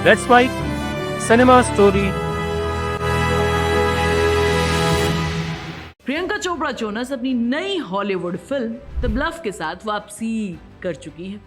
Let's write cinema story. Priyanka Chopra Jonas अपनी नई Hollywood film the bulb के साथ वापसी कर चुकी है।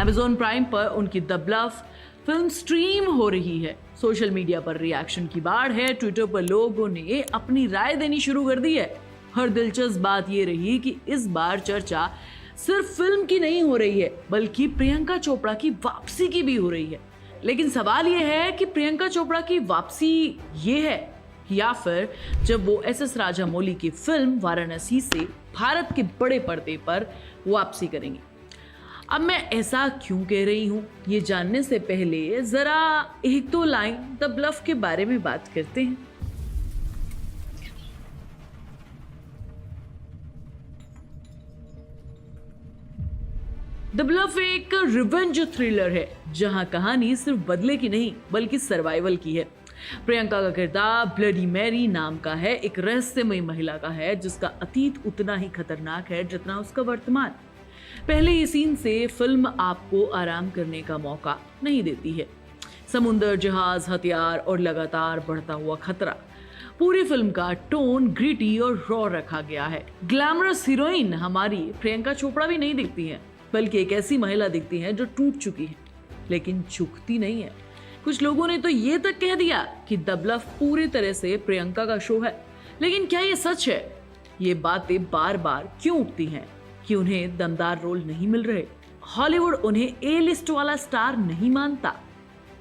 Amazon प्राइम पर उनकी द ब्लफ फिल्म स्ट्रीम हो रही है। सोशल मीडिया पर रिएक्शन की बाढ़ है। ट्विटर पर लोगों ने अपनी राय देनी शुरू कर दी है। हर दिलचस्प बात यह रही कि इस बार चर्चा सिर्फ फिल्म की नहीं हो रही है, बल्कि प्रियंका चोपड़ा की वापसी की भी हो रही है। लेकिन सवाल यह है कि प्रियंका चोपड़ा की वापसी ये है या फिर जब वो एस राजामौली की फिल्म वाराणसी से भारत के बड़े पर्दे पर वापसी करेंगी। अब मैं ऐसा क्यों कह रही हूं, ये जानने से पहले जरा एक दो लाइन द ब्लफ के बारे में बात करते हैं। द ब्लफ एक रिवेंज थ्रिलर है जहां कहानी सिर्फ बदले की नहीं बल्कि सर्वाइवल की है। प्रियंका का किरदार ब्लडी मैरी नाम का है, एक रहस्यमयी महिला का है जिसका अतीत उतना ही खतरनाक है जितना उसका वर्तमान। पहले ही सीन से फिल्म आपको आराम करने का मौका नहीं देती है। समुंदर, जहाज, हथियार और लगातार बढ़ता हुआ खतरा। पूरी फिल्म का टोन ग्रिटी और रॉ रखा गया है। ग्लैमरस हीरोइन हमारी प्रियंका चोपड़ा भी नहीं दिखती है, बल्कि एक ऐसी महिला दिखती है जो टूट चुकी है लेकिन झुकती नहीं है। कुछ लोगों ने तो ये तक कह दिया कि द ब्लफ पूरी तरह से प्रियंका का शो है। लेकिन क्या ये सच है? ये बातें बार बार क्यों उठती हैं कि उन्हें दमदार रोल नहीं मिल रहे? हॉलीवुड उन्हें ए लिस्ट वाला स्टार नहीं मानता?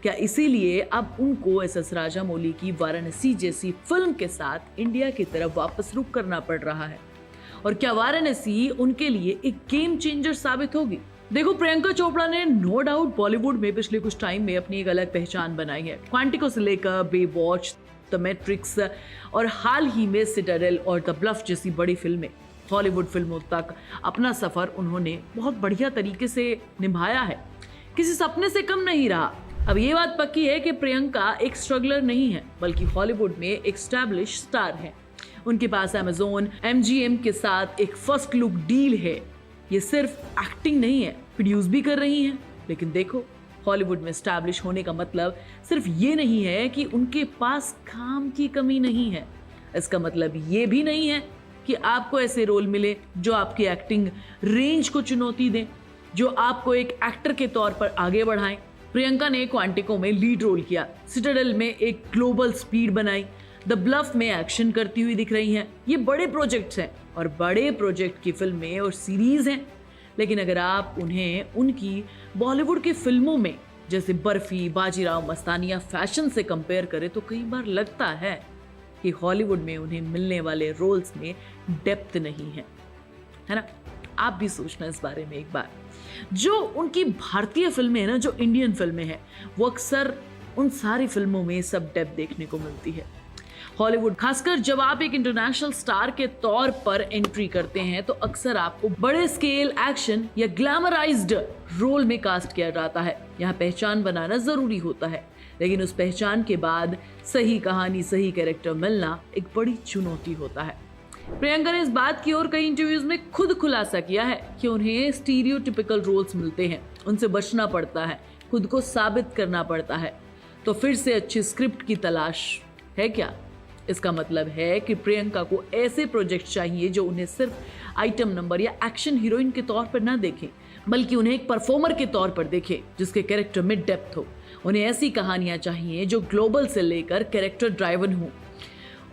क्या इसीलिए अब उनको एस राजामौली की वाराणसी जैसी फिल्म के साथ इंडिया की तरफ वापस रुख करना पड़ रहा है? और क्या वाराणसी उनके लिए एक गेम चेंजर साबित होगी? देखो, प्रियंका चोपड़ा ने नो डाउट बॉलीवुड में पिछले कुछ टाइम में अपनी एक अलग पहचान बनाई है। क्वांटिको से लेकर बेवॉच, द मैट्रिक्स और हाल ही में सिटाडेल और द ब्लफ जैसी बड़ी फिल्में, हॉलीवुड फिल्मों तक अपना सफर उन्होंने बहुत बढ़िया तरीके से निभाया है। किसी सपने से कम नहीं रहा। अब ये बात पक्की है कि प्रियंका एक स्ट्रगलर नहीं है, बल्कि हॉलीवुड में एक एस्टैब्लिश स्टार है। उनके पास Amazon MGM के साथ एक फर्स्ट लुक डील है। ये सिर्फ एक्टिंग नहीं है, प्रोड्यूस भी कर रही हैं। लेकिन देखो, हॉलीवुड में एस्टैब्लिश होने का मतलब सिर्फ ये नहीं है कि उनके पास काम की कमी नहीं है। इसका मतलब ये भी नहीं है कि आपको ऐसे रोल मिले जो आपकी एक्टिंग रेंज को चुनौती दें, जो आपको एक एक्टर के तौर पर आगे बढ़ाएं। प्रियंका ने क्वांटिको में लीड रोल किया, सिटाडेल में एक ग्लोबल स्पीड बनाई, द ब्लफ में एक्शन करती हुई दिख रही हैं। ये बड़े प्रोजेक्ट्स हैं और बड़े प्रोजेक्ट की फिल्में और सीरीज हैं। लेकिन अगर आप उन्हें उनकी बॉलीवुड की फिल्मों में जैसे बर्फी, बाजीराव मस्तानी या फैशन से कंपेयर करें तो कई बार लगता है कि हॉलीवुड में उन्हें मिलने वाले रोल्स में डेप्थ नहीं है ना? आप भी सोचना इस बारे में एक बार। जो उनकी भारतीय फिल्में हैं ना, जो इंडियन फिल्में हैं, वो अक्सर उन सारी फिल्मों में सब डेप्थ देखने को मिलती है। हॉलीवुड, खासकर जब आप एक इंटरनेशनल स्टार के तौर पर एंट्री करते हैं, तो अक्सर आपको बड़े स्केल एक्शन या ग्लैमराइज्ड रोल में कास्ट किया जाता है। यहाँ पहचान बनाना जरूरी होता है, लेकिन उस पहचान के बाद सही कहानी, सही कैरेक्टर मिलना एक बड़ी चुनौती होता है। प्रियंका ने इस बात की और कई इंटरव्यूज में खुद खुलासा किया है कि उन्हें स्टीरियोटिपिकल रोल्स मिलते हैं, उनसे बचना पड़ता है, खुद को साबित करना पड़ता है। तो फिर से अच्छी स्क्रिप्ट की तलाश है क्या? इसका मतलब है कि प्रियंका को ऐसे प्रोजेक्ट चाहिए जो उन्हें सिर्फ आइटम नंबर या एक्शन हीरोइन के तौर पर ना देखें, बल्कि उन्हें एक परफॉर्मर के तौर पर देखें जिसके कैरेक्टर में डेप्थ हो। उन्हें ऐसी कहानियां चाहिए जो ग्लोबल से लेकर कैरेक्टर ड्राइवन हो।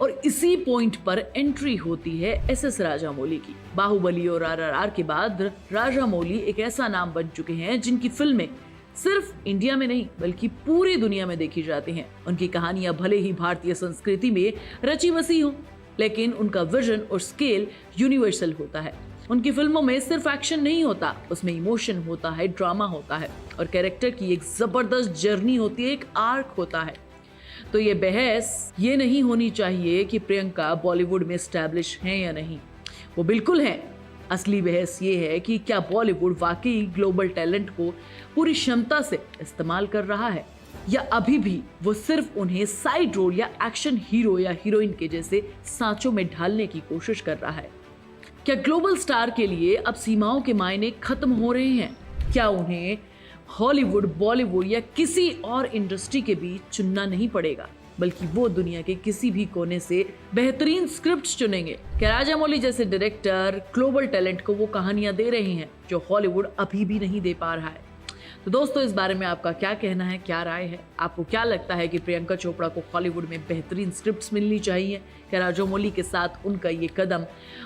और इसी पॉइंट पर एंट्री होती है एस राजामौली की। बाहुबली और RRR के बाद राजामौली एक ऐसा नाम बन चुके हैं जिनकी फिल्में सिर्फ इंडिया में नहीं बल्कि पूरी दुनिया में देखी जाती हैं। उनकी कहानियां भले ही भारतीय संस्कृति में रची बसी हों, लेकिन उनका विजन और स्केल यूनिवर्सल होता है। उनकी फिल्मों में सिर्फ एक्शन नहीं होता, उसमें इमोशन होता है, ड्रामा होता है और कैरेक्टर की एक जबरदस्त जर्नी होती है, एक आर्क होता है। तो ये बहस ये नहीं होनी चाहिए कि प्रियंका बॉलीवुड में एस्टैब्लिश हैं या नहीं, वो बिल्कुल हैं। असली बहस ये है कि क्या बॉलीवुड वाकई ग्लोबल टैलेंट को पूरी क्षमता से इस्तेमाल कर रहा है, या अभी भी वो सिर्फ उन्हें साइड रोल या एक्शन हीरो या हीरोइन के जैसे सांचों में ढालने की कोशिश कर रहा है। क्या ग्लोबल स्टार के लिए अब सीमाओं के मायने खत्म हो रहे हैं? क्या उन्हें हॉलीवुड, बॉलीवुड या किसी और इंडस्ट्री के बीच चुनना नहीं पड़ेगा, बल्कि वो दुनिया के किसी भी कोने से बेहतरीन स्क्रिप्ट्स चुनेंगे। क्या राजामौली जैसे डायरेक्टर ग्लोबल टैलेंट को वो कहानियां दे रहे हैं जो हॉलीवुड अभी भी नहीं दे पा रहा है। तो दोस्तों, इस बारे में आपका क्या कहना है, क्या राय है? आपको क्या लगता है कि प्रियंका चोपड़ा को हॉलीवुड में बेहतरीन स्क्रिप्ट्स मिलनी चाहिए? क्या राजामौली के साथ उनका ये कदम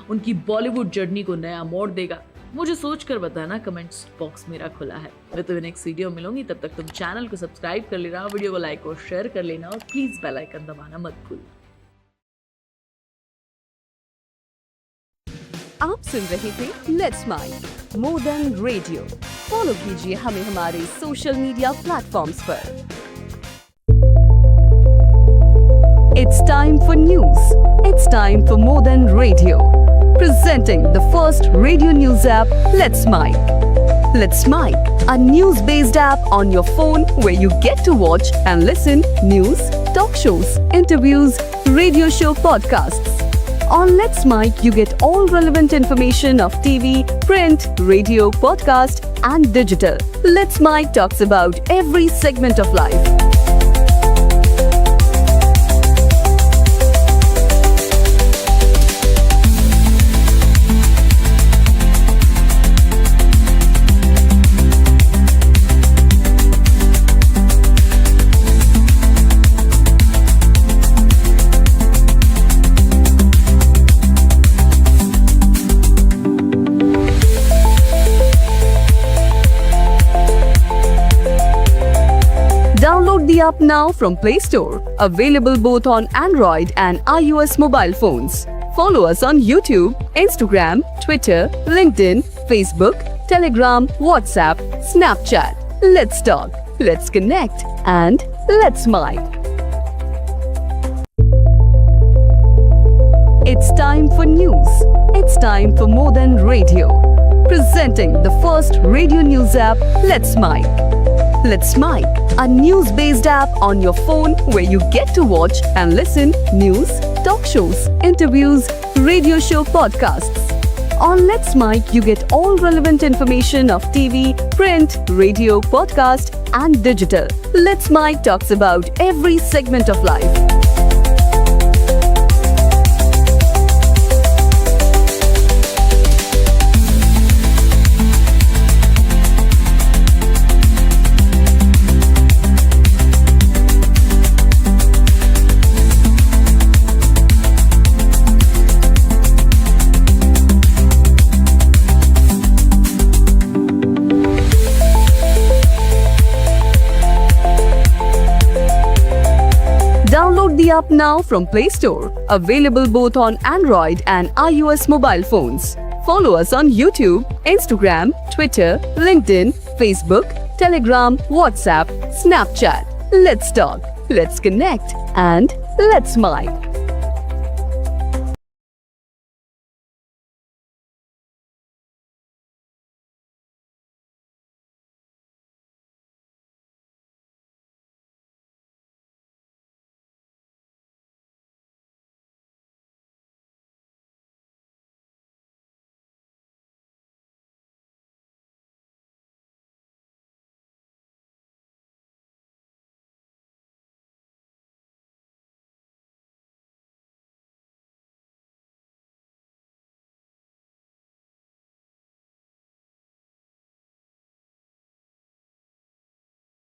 उनकी बॉलीवुड जर्नी को नया मोड़ देगा? मुझे सोचकर बताना, कमेंट्स बॉक्स मेरा खुला है। मैं तो नेक्स्ट वीडियो मिलूंगी, तब तक तुम चैनल को सब्सक्राइब कर लेना, वीडियो को लाइक और शेयर कर लेना और प्लीज बेल आइकन दबाना मत भूलना। आप सुन रहे थे let's mind modern radio. Follow कीजिए हमें हमारे सोशल मीडिया प्लेटफॉर्म्स पर। It's time for news. It's time for modern radio. Presenting the first radio news app, Let's Mic. Let's Mic, a news-based app on your phone where you get to watch and listen news, talk shows, interviews, radio show podcasts. On Let's Mic, you get all relevant information of TV, print, radio, podcast, and digital. Let's Mic talks about every segment of life. Download the app now from Play Store. Available both on Android and iOS mobile phones. Follow us on YouTube, Instagram, Twitter, LinkedIn, Facebook, Telegram, WhatsApp, Snapchat. Let's talk, let's connect, and let's mic. It's time for news. It's time for Modern Radio. Presenting the first radio news app, Let's Mic. Let's Mic, a news-based app on your phone where you get to watch and listen news, talk shows, interviews, radio show podcasts. On Let's Mic, you get all relevant information of TV, print, radio, podcast, and digital. Let's Mic talks about every segment of life. Download the app now from Play Store. Available both on Android and iOS mobile phones. Follow us on YouTube, Instagram, Twitter, LinkedIn, Facebook, Telegram, WhatsApp, Snapchat. Let's talk, let's connect, and let's mic.